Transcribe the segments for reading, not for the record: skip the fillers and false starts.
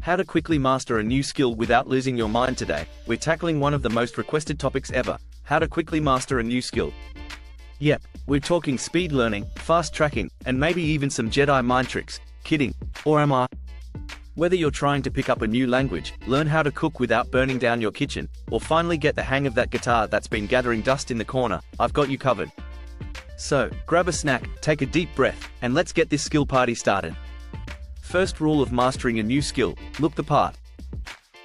How to quickly master a new skill without losing your mind. Today, we're tackling one of the most requested topics ever: how to quickly master a new skill. Yep, we're talking speed learning, fast tracking, and maybe even some Jedi mind tricks. Kidding, or am I? Whether you're trying to pick up a new language, learn how to cook without burning down your kitchen, or finally get the hang of that guitar that's been gathering dust in the corner, I've got you covered. So, grab a snack, take a deep breath, and let's get this skill party started. First rule of mastering a new skill: look the part.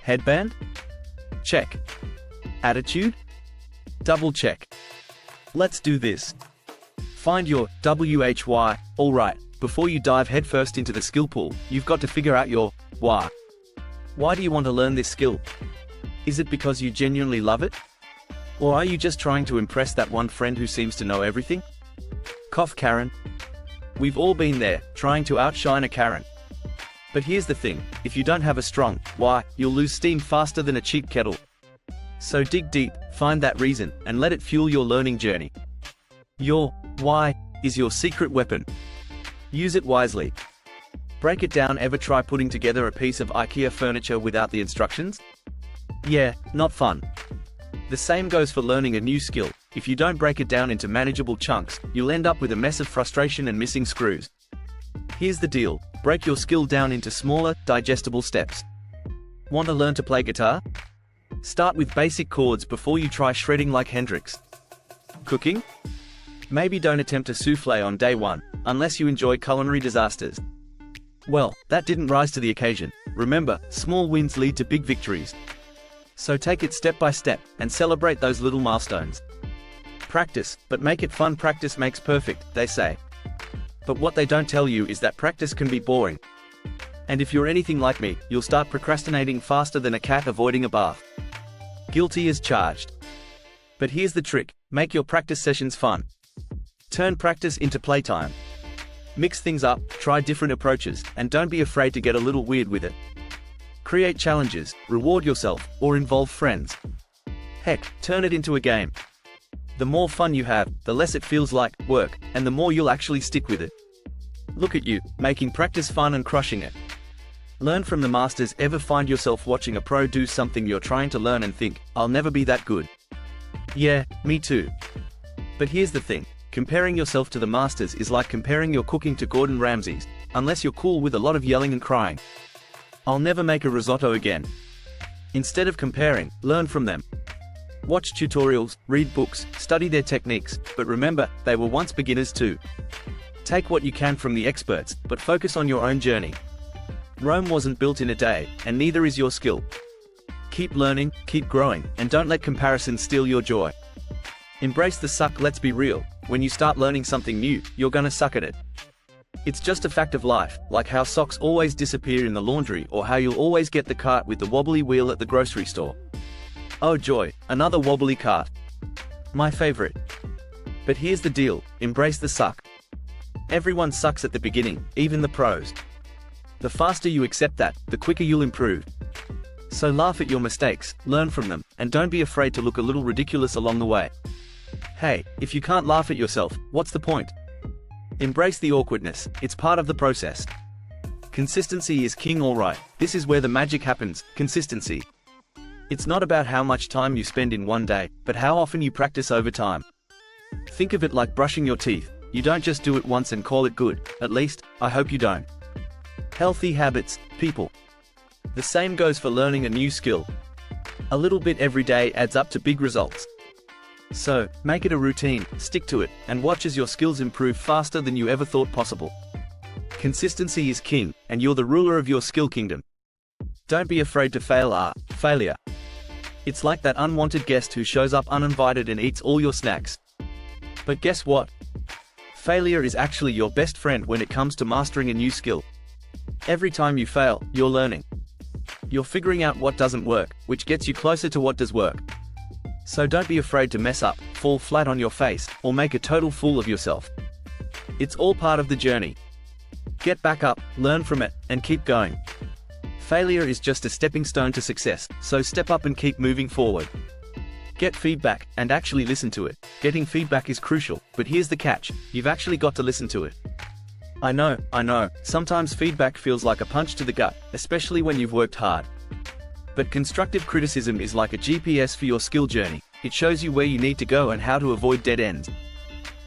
Headband? Check. Attitude? Double check. Let's do this. Find your WHY. Alright, before you dive headfirst into the skill pool, you've got to figure out your why. Why do you want to learn this skill? Is it because you genuinely love it? Or are you just trying to impress that one friend who seems to know everything? Cough, Karen. We've all been there, trying to outshine a Karen. But here's the thing: if you don't have a strong why, you'll lose steam faster than a cheap kettle. So dig deep, find that reason, and let it fuel your learning journey. Your why is your secret weapon. Use it wisely. Break it down. Ever try putting together a piece of IKEA furniture without the instructions? Yeah, not fun. The same goes for learning a new skill. If you don't break it down into manageable chunks, you'll end up with a mess of frustration and missing screws. Here's the deal: break your skill down into smaller, digestible steps. Want to learn to play guitar? Start with basic chords before you try shredding like Hendrix. Cooking? Maybe don't attempt a souffle on day one, unless you enjoy culinary disasters. Well, that didn't rise to the occasion. Remember, small wins lead to big victories. So take it step by step, and celebrate those little milestones. Practice, but make it fun. Practice makes perfect, they say. But what they don't tell you is that practice can be boring. And if you're anything like me, you'll start procrastinating faster than a cat avoiding a bath. Guilty as charged. But here's the trick: make your practice sessions fun. Turn practice into playtime. Mix things up, try different approaches, and don't be afraid to get a little weird with it. Create challenges, reward yourself, or involve friends. Heck, turn it into a game. The more fun you have, the less it feels like work, and the more you'll actually stick with it. Look at you, making practice fun and crushing it. Learn from the masters. Ever find yourself watching a pro do something you're trying to learn and think, "I'll never be that good"? Yeah, me too. But here's the thing: comparing yourself to the masters is like comparing your cooking to Gordon Ramsay's, unless you're cool with a lot of yelling and crying. I'll never make a risotto again. Instead of comparing, learn from them. Watch tutorials, read books, study their techniques, but remember, they were once beginners too. Take what you can from the experts, but focus on your own journey. Rome wasn't built in a day, and neither is your skill. Keep learning, keep growing, and don't let comparison steal your joy. Embrace the suck. Let's be real: when you start learning something new, you're gonna suck at it. It's just a fact of life, like how socks always disappear in the laundry, or how you'll always get the cart with the wobbly wheel at the grocery store. Oh joy, another wobbly cart. My favorite. But here's the deal: embrace the suck. Everyone sucks at the beginning, even the pros. The faster you accept that, the quicker you'll improve. So laugh at your mistakes, learn from them, and don't be afraid to look a little ridiculous along the way. Hey, if you can't laugh at yourself, what's the point? Embrace the awkwardness, it's part of the process. Consistency is king. Alright, this is where the magic happens: consistency. It's not about how much time you spend in one day, but how often you practice over time. Think of it like brushing your teeth. You don't just do it once and call it good. At least, I hope you don't. Healthy habits, people. The same goes for learning a new skill. A little bit every day adds up to big results. So, make it a routine, stick to it, and watch as your skills improve faster than you ever thought possible. Consistency is king, and you're the ruler of your skill kingdom. Don't be afraid to fail. Failure. It's like that unwanted guest who shows up uninvited and eats all your snacks. But guess what? Failure is actually your best friend when it comes to mastering a new skill. Every time you fail, you're learning. You're figuring out what doesn't work, which gets you closer to what does work. So don't be afraid to mess up, fall flat on your face, or make a total fool of yourself. It's all part of the journey. Get back up, learn from it, and keep going. Failure is just a stepping stone to success, so step up and keep moving forward. Get feedback, and actually listen to it. Getting feedback is crucial, but here's the catch: you've actually got to listen to it. I know, sometimes feedback feels like a punch to the gut, especially when you've worked hard. But constructive criticism is like a GPS for your skill journey. It shows you where you need to go and how to avoid dead ends.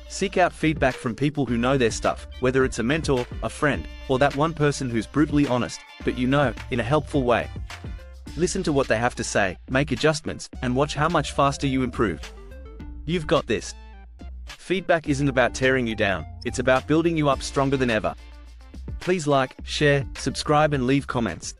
Seek out feedback from people who know their stuff, whether it's a mentor, a friend, or that one person who's brutally honest, but in a helpful way. Listen to what they have to say, make adjustments, and watch how much faster you improve. You've got this. Feedback isn't about tearing you down, it's about building you up stronger than ever. Please like, share, subscribe and leave comments.